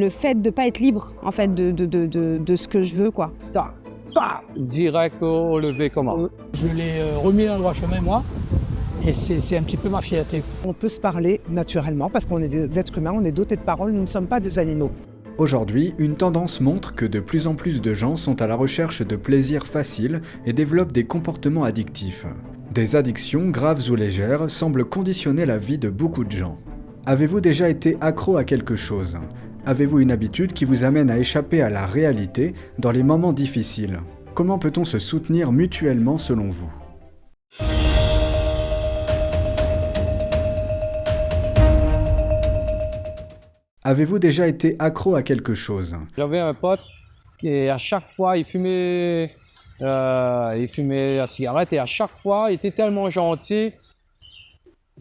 le fait de ne pas être libre, en fait, de ce que je veux, quoi. Direct au lever comment? Je l'ai remis dans le droit chemin, moi, et c'est un petit peu ma fierté. On peut se parler naturellement parce qu'on est des êtres humains, on est dotés de paroles, nous ne sommes pas des animaux. Aujourd'hui, une tendance montre que de plus en plus de gens sont à la recherche de plaisirs faciles et développent des comportements addictifs. Des addictions, graves ou légères, semblent conditionner la vie de beaucoup de gens. Avez-vous déjà été accro à quelque chose ? Avez-vous une habitude qui vous amène à échapper à la réalité dans les moments difficiles ? Comment peut-on se soutenir mutuellement selon vous ? Avez-vous déjà été accro à quelque chose ? J'avais un pote qui, à chaque fois, il fumait la cigarette et à chaque fois, il était tellement gentil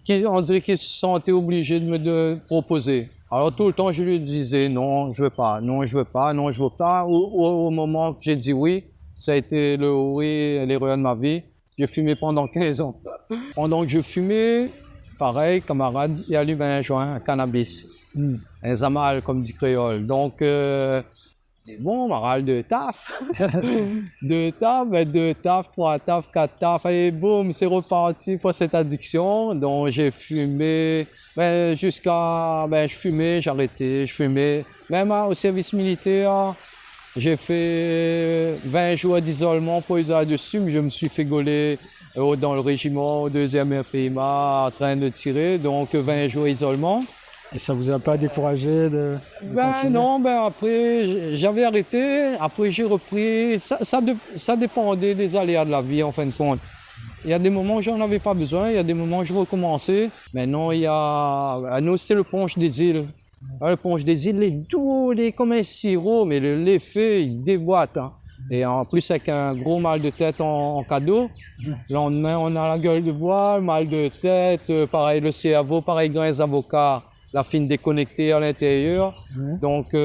qu'on dirait qu'il se sentait obligé de me proposer. Alors tout le temps, je lui disais non, je veux pas, non, je veux pas, non, je veux pas. Au moment que j'ai dit oui, ça a été le oui, l'erreur de ma vie. J'ai fumé pendant 15 ans. Pendant que je fumais, pareil, camarade, il allume un joint, un cannabis. Un zamal, comme dit créole. Donc, bon, moral de taf. Deux taf, trois taf, quatre taf. Et boum, c'est reparti pour cette addiction. Donc, j'ai fumé je fumais, j'arrêtais, je fumais. Même au service militaire, j'ai fait 20 jours d'isolement pour usage de sume. Je me suis fait gauler dans le régiment, au 2e RPIMA, en train de tirer. Donc, 20 jours d'isolement. Et ça vous a pas découragé de continuer? Non, après j'avais arrêté, après j'ai repris. Ça dépendait des aléas de la vie en fin de compte. Il y a des moments où j'en avais pas besoin, il y a des moments où je recommençais. Maintenant, à nous, c'était le punch des îles. Le punch des îles, il est doux, il est comme un sirop, mais l'effet, il déboîte. Hein. Et en plus, avec un gros mal de tête en cadeau. Le lendemain, on a la gueule de bois, le mal de tête, pareil le cerveau, pareil dans les avocats. La fine déconnectée à l'intérieur. Donc,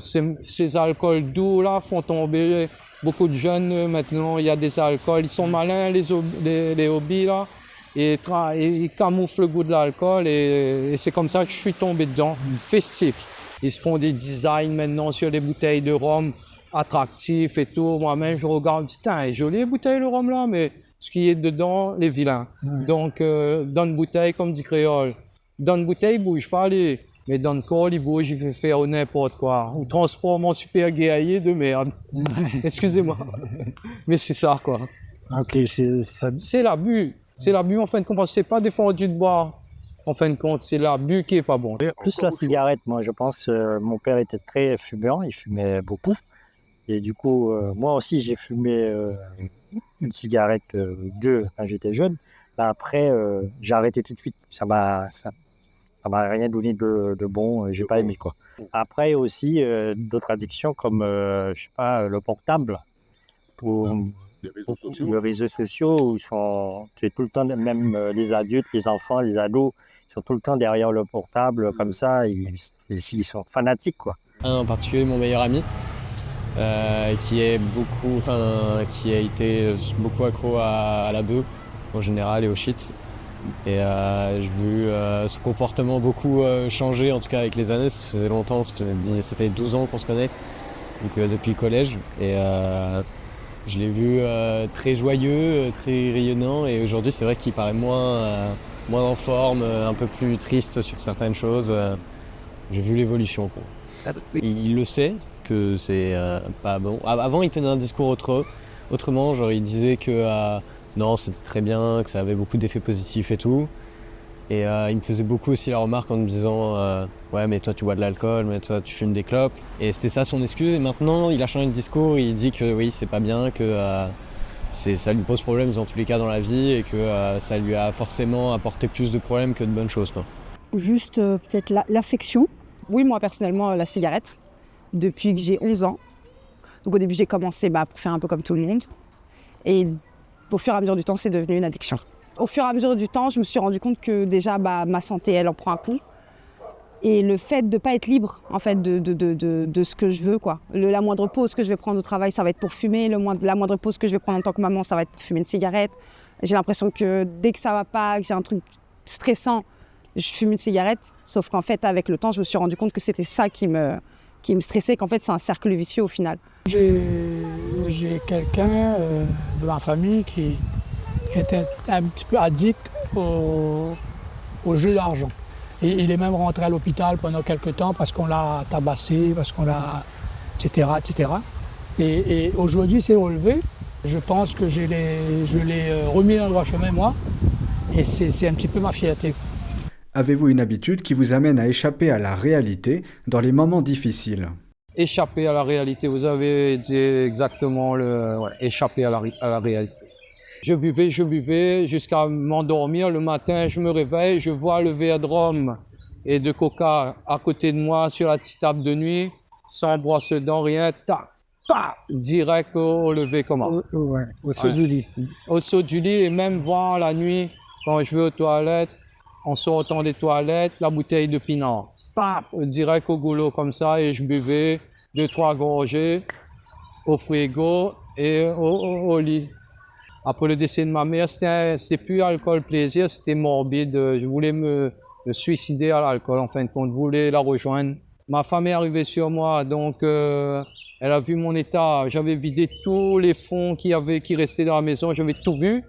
ces alcools doux-là font tomber beaucoup de jeunes. Maintenant, il y a des alcools, ils sont malins, les hobbies, là. Et ils camouflent le goût de l'alcool et c'est comme ça que je suis tombé dedans, festif. Ils se font des designs maintenant sur les bouteilles de rhum attractifs et tout. Moi-même, je regarde, putain, jolies les bouteilles de rhum là, mais ce qui est dedans, les vilains. Donc, dans une bouteille, comme dit créole, dans une bouteille, il ne bouge pas, mais dans le corps, il bouge, il fait faire n'importe quoi. On transforme en super guerrier de merde. Excusez-moi. Mais c'est ça, quoi. Ok, c'est l'abus. C'est l'abus, en fin de compte. C'est pas défendu de boire. En fin de compte, c'est l'abus qui est pas bon. Plus la cigarette, moi, je pense. Mon père était très fumeur, il fumait beaucoup. Et du coup, moi aussi, j'ai fumé une cigarette, deux, quand j'étais jeune. Là, après, j'ai arrêté tout de suite. Ça m'a rien donné de bon, j'ai pas aimé quoi. Après aussi d'autres addictions comme je sais pas le portable ou les réseaux sociaux où c'est tout le temps, même les adultes, les enfants, les ados, ils sont tout le temps derrière le portable comme ça, ils sont fanatiques quoi. En particulier mon meilleur ami qui a été beaucoup accro à la beuh en général et au shit. Et j'ai vu son comportement beaucoup changer, en tout cas avec les années. Ça faisait longtemps, ça fait 12 ans qu'on se connaît, donc depuis le collège. Et je l'ai vu très joyeux, très rayonnant. Et aujourd'hui, c'est vrai qu'il paraît moins en forme, un peu plus triste sur certaines choses. J'ai vu l'évolution, quoi. Il le sait que c'est pas bon. Avant, il tenait un discours autrement, genre il disait que non, c'était très bien, que ça avait beaucoup d'effets positifs et tout. Et il me faisait beaucoup aussi la remarque en me disant ouais, mais toi tu bois de l'alcool, mais toi tu fumes des clopes. Et c'était ça son excuse. Et maintenant, il a changé de discours et il dit que oui, c'est pas bien, que ça lui pose problème dans tous les cas dans la vie et que ça lui a forcément apporté plus de problèmes que de bonnes choses, quoi. Juste peut-être l'affection. Oui, moi personnellement, la cigarette, depuis que j'ai 11 ans. Donc au début, j'ai commencé pour faire un peu comme tout le monde. Et au fur et à mesure du temps, c'est devenu une addiction. Au fur et à mesure du temps, je me suis rendu compte que déjà, ma santé, elle en prend un coup. Et le fait de ne pas être libre, en fait, de ce que je veux, quoi. La moindre pause que je vais prendre au travail, ça va être pour fumer. La moindre pause que je vais prendre en tant que maman, ça va être pour fumer une cigarette. J'ai l'impression que dès que ça va pas, que j'ai un truc stressant, je fume une cigarette. Sauf qu'en fait, avec le temps, je me suis rendu compte que c'était ça qui me qui me stressait, qu'en fait c'est un cercle vicieux au final. J'ai quelqu'un de ma famille qui était un petit peu addict au jeu d'argent. Et il est même rentré à l'hôpital pendant quelques temps parce qu'on l'a tabassé, parce qu'on l'a... etc. etc. Et aujourd'hui, c'est relevé. Je pense que je l'ai remis dans le droit chemin, moi. Et c'est un petit peu ma fierté. Avez-vous une habitude qui vous amène à échapper à la réalité dans les moments difficiles? Échapper à la réalité, vous avez dit exactement échapper à la réalité. Je buvais jusqu'à m'endormir. Le matin, je me réveille, je vois le verre de rhum et de coca à côté de moi sur la petite table de nuit, sans brosse de dents, rien, tac, tac, direct au lever comment. Au saut du lit. Au saut du lit, et même voir la nuit, quand je vais aux toilettes, en sortant des toilettes, la bouteille de pinard. Paf, direct au goulot comme ça, et je buvais 2-3 gorgées au frigo et au lit. Après le décès de ma mère, c'était plus alcool plaisir, c'était morbide. Je voulais me suicider à l'alcool, en fin de compte, je voulais la rejoindre. Ma femme est arrivée sur moi, donc elle a vu mon état. J'avais vidé tous les fonds qui restaient dans la maison, j'avais tout bu.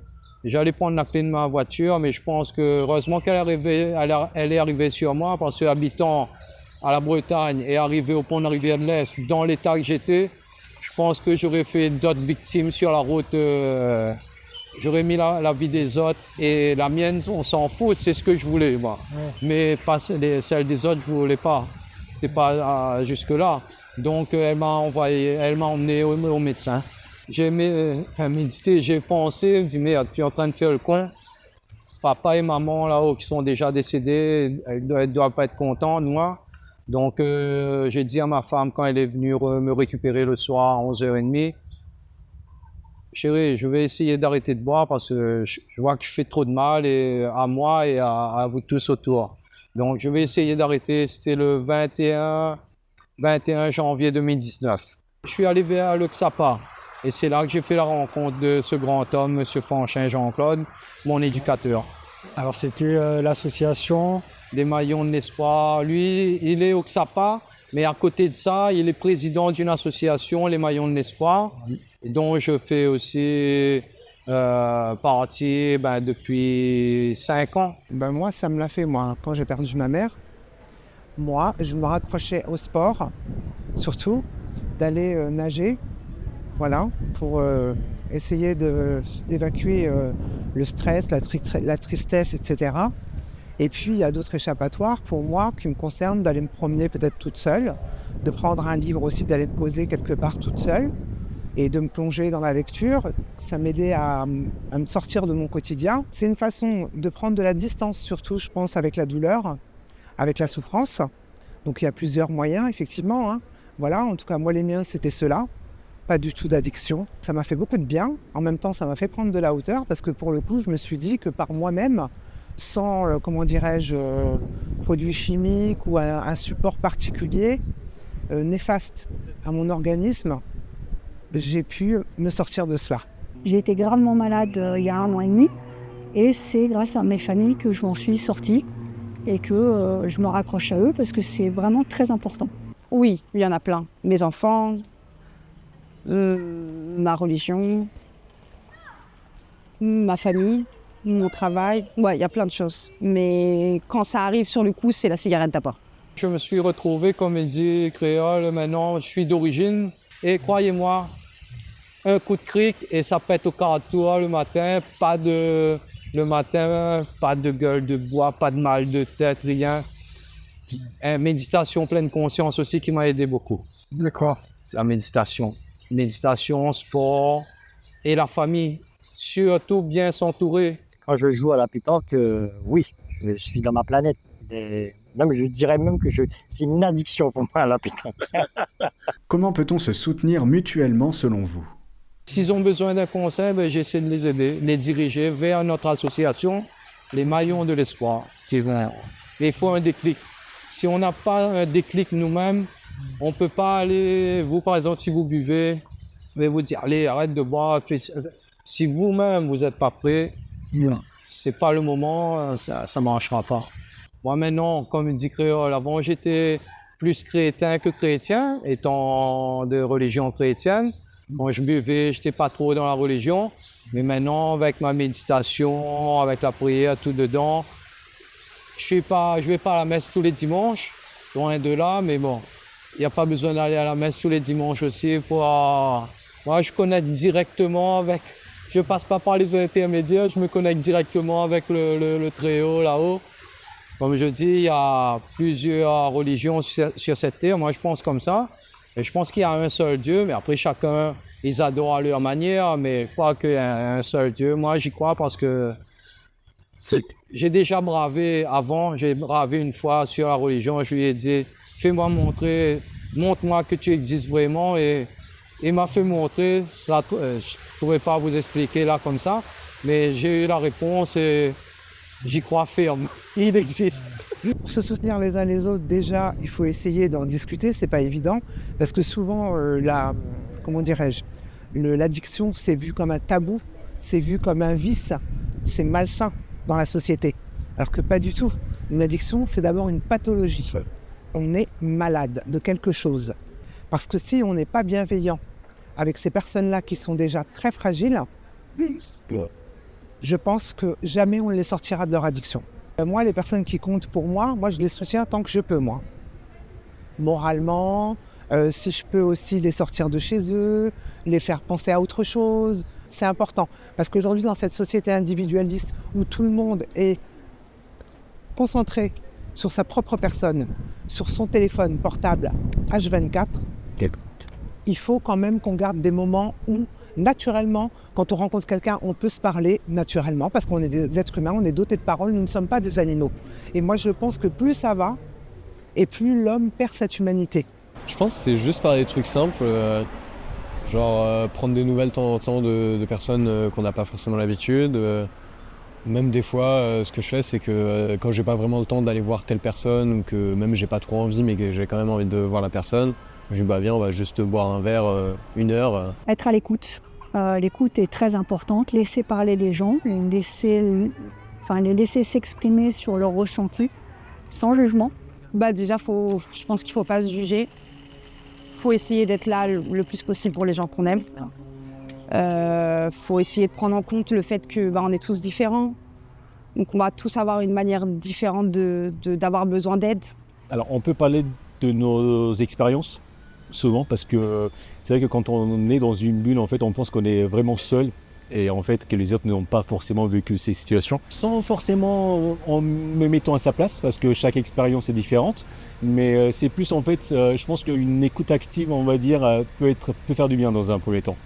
J'allais prendre la clé de ma voiture, mais je pense que heureusement qu'elle est arrivée sur moi, parce que habitant à la Bretagne et arrivé au pont de la rivière de l'Est, dans l'état que j'étais, je pense que j'aurais fait d'autres victimes sur la route. J'aurais mis la vie des autres et la mienne, on s'en fout, c'est ce que je voulais, moi. Mais pas celle des autres, je ne voulais pas. C'était pas jusque-là. Donc elle m'a emmené au médecin. J'ai médité, j'ai pensé, je me dis merde, tu es en train de faire le con. Papa et maman là-haut qui sont déjà décédés, ils ne doivent pas être contents de moi. Donc j'ai dit à ma femme quand elle est venue me récupérer le soir à 11h30, chérie, je vais essayer d'arrêter de boire parce que je vois que je fais trop de mal à moi et à vous tous autour. Donc je vais essayer d'arrêter, c'était le 21 janvier 2019. Je suis allé vers le XAPA et c'est là que j'ai fait la rencontre de ce grand homme, M. Fanchin Jean-Claude, mon éducateur. Alors c'était l'association des Maillons de l'Espoir. Lui, il est au XAPA, mais à côté de ça, il est président d'une association, les Maillons de l'Espoir, dont je fais aussi partie depuis 5 ans. Moi, ça me l'a fait, moi, quand j'ai perdu ma mère. Moi, je me raccrochais au sport, surtout, d'aller nager, voilà, pour essayer d'évacuer le stress, la tristesse, etc. Et puis, il y a d'autres échappatoires pour moi qui me concernent d'aller me promener peut-être toute seule, de prendre un livre aussi, d'aller me poser quelque part toute seule et de me plonger dans la lecture. Ça m'aidait à me sortir de mon quotidien. C'est une façon de prendre de la distance, surtout, je pense, avec la douleur, avec la souffrance. Donc, il y a plusieurs moyens, effectivement. Voilà, en tout cas, moi, les miens, c'était ceux-là. Pas du tout d'addiction. Ça m'a fait beaucoup de bien. En même temps, ça m'a fait prendre de la hauteur parce que pour le coup, je me suis dit que par moi-même, sans, produits chimiques ou un support particulier néfaste à mon organisme, j'ai pu me sortir de cela. J'ai été gravement malade il y a 1 an et demi et c'est grâce à mes familles que je m'en suis sortie et que je me raccroche à eux parce que c'est vraiment très important. Oui, il y en a plein. Mes enfants, ma religion, ma famille, mon travail. Ouais, il y a plein de choses. Mais quand ça arrive sur le coup, c'est la cigarette d'abord. Je me suis retrouvé, comme il dit, créole. Maintenant, je suis d'origine. Et croyez-moi, un coup de cric et ça pète au carrefour le matin. Pas de gueule de bois, pas de mal de tête, rien. Méditation pleine conscience aussi qui m'a aidé beaucoup. D'accord. La méditation. Méditation, sport et la famille. Surtout bien s'entourer. Quand je joue à la pétanque, oui, je suis dans ma planète. Même, je dirais même que c'est une addiction pour moi à la pétanque. Comment peut-on se soutenir mutuellement selon vous? S'ils ont besoin d'un conseil, j'essaie de les aider, les diriger vers notre association, les Maillons de l'Espoir. Il faut un déclic. Si on n'a pas un déclic nous-mêmes, on ne peut pas aller, vous par exemple, si vous buvez, je vais vous dire, allez, arrête de boire. Si vous-même, vous n'êtes pas prêt, c'est pas le moment, ça ne marchera pas. Moi maintenant, comme il dit créole, avant j'étais plus crétin que chrétien, étant de religion chrétienne. Bon, je buvais, je n'étais pas trop dans la religion, mais maintenant, avec ma méditation, avec la prière, tout dedans, je ne vais pas à la messe tous les dimanches, loin de là, mais bon, il n'y a pas besoin d'aller à la messe tous les dimanches aussi pour... Moi, je connecte directement avec... Je ne passe pas par les intermédiaires, je me connecte directement avec le Très-Haut là-haut. Comme je dis, il y a plusieurs religions sur cette terre, moi je pense comme ça. Et je pense qu'il y a un seul Dieu, mais après chacun, ils adorent à leur manière, mais je crois qu'il y a un seul Dieu. Moi j'y crois parce que j'ai déjà bravé avant, j'ai bravé une fois sur la religion, je lui ai dit, fais-moi montrer, montre-moi que tu existes vraiment, et il m'a fait montrer, je ne pourrais pas vous expliquer là comme ça, mais j'ai eu la réponse et j'y crois ferme, il existe. Pour se soutenir les uns les autres, déjà, il faut essayer d'en discuter, c'est pas évident, parce que souvent, l'addiction, c'est vu comme un tabou, c'est vu comme un vice, c'est malsain dans la société. Alors que pas du tout. Une addiction, c'est d'abord une pathologie. On est malade de quelque chose. Parce que si on n'est pas bienveillant avec ces personnes-là qui sont déjà très fragiles, je pense que jamais on les sortira de leur addiction. Moi, les personnes qui comptent pour moi, je les soutiens tant que je peux, moi. Moralement, si je peux aussi les sortir de chez eux, les faire penser à autre chose, c'est important. Parce qu'aujourd'hui, dans cette société individualiste où tout le monde est concentré sur sa propre personne, sur son téléphone portable H24, il faut quand même qu'on garde des moments où, naturellement, quand on rencontre quelqu'un, on peut se parler naturellement, parce qu'on est des êtres humains, on est dotés de paroles, nous ne sommes pas des animaux. Et moi, je pense que plus ça va, et plus l'homme perd cette humanité. Je pense que c'est juste par des trucs simples, prendre des nouvelles de temps en temps de personnes qu'on n'a pas forcément l'habitude. Même des fois, ce que je fais, c'est que quand j'ai pas vraiment le temps d'aller voir telle personne, ou que même j'ai pas trop envie, mais que j'ai quand même envie de voir la personne, je dis bah viens, on va juste boire un verre, 1 heure. Être à l'écoute. L'écoute est très importante. Laisser parler les gens, les laisser s'exprimer sur leur ressenti, sans jugement. Déjà, je pense qu'il ne faut pas se juger. Il faut essayer d'être là le plus possible pour les gens qu'on aime. Faut essayer de prendre en compte le fait que on est tous différents. Donc on va tous avoir une manière différente d'avoir besoin d'aide. Alors on peut parler de nos expériences souvent, parce que c'est vrai que quand on est dans une bulle, en fait, on pense qu'on est vraiment seul, et en fait que les autres n'ont pas forcément vécu ces situations, sans forcément en me mettant à sa place, parce que chaque expérience est différente, mais c'est plus en fait, je pense qu'une écoute active, on va dire, peut faire du bien dans un premier temps.